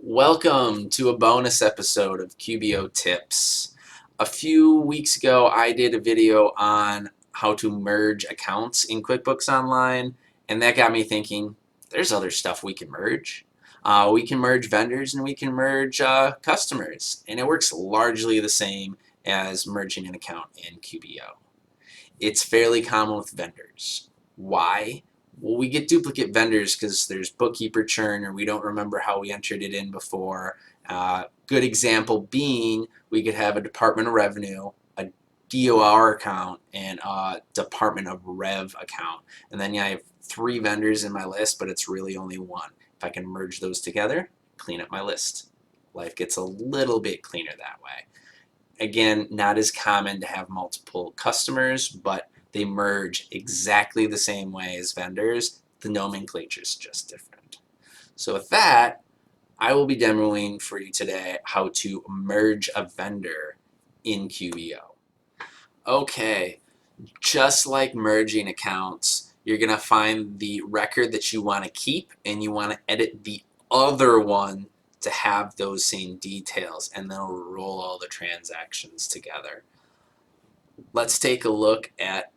Welcome to a bonus episode of QBO Tips. A few weeks ago I did a video on how to merge accounts in QuickBooks Online, and that got me thinking there's other stuff we can merge. We can merge vendors and we can merge customers, and it works largely the same as merging an account in QBO. It's fairly common with vendors. Why? Well, we get duplicate vendors because there's bookkeeper churn or we don't remember how we entered it in before. Good example being we could have a Department of Revenue, a DOR account, and a Department of Rev account. And then I have 3 vendors in my list, but it's really only one. If I can merge those together, clean up my list. Life gets a little bit cleaner that way. Again, not as common to have multiple customers, but they merge exactly the same way as vendors. The nomenclature is just different. So with that, I will be demoing for you today how to merge a vendor in QBO. Okay, just like merging accounts, you're going to find the record that you want to keep and you want to edit the other one to have those same details, and then roll all the transactions together. Let's take a look at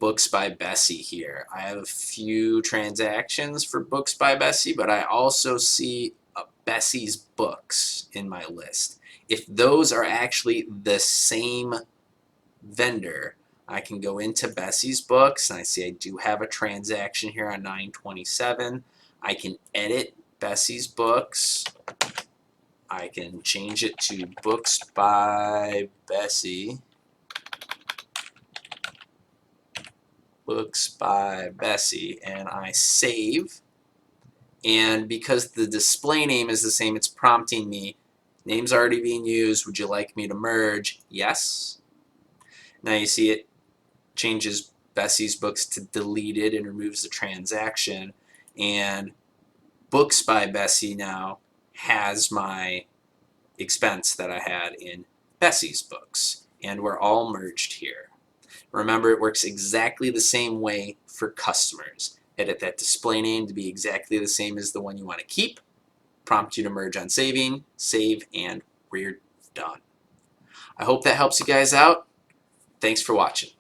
Books by Bessie here. I have a few transactions for Books by Bessie, but I also see Bessie's Books in my list. If those are actually the same vendor, I can go into Bessie's Books and I see I do have a transaction here on 9/27. I can edit Bessie's Books. I can change it to Books by Bessie. Books by Bessie, and I save. And because the display name is the same, it's prompting me, name's already being used, would you like me to merge? Yes. Now you see it changes Bessie's Books to deleted and removes the transaction, and Books by Bessie now has my expense that I had in Bessie's Books, and we're all merged here. Remember, it works exactly the same way for customers. Edit that display name to be exactly the same as the one you want to keep, prompt you to merge on saving, save, and we're done. I hope that helps you guys out. Thanks for watching.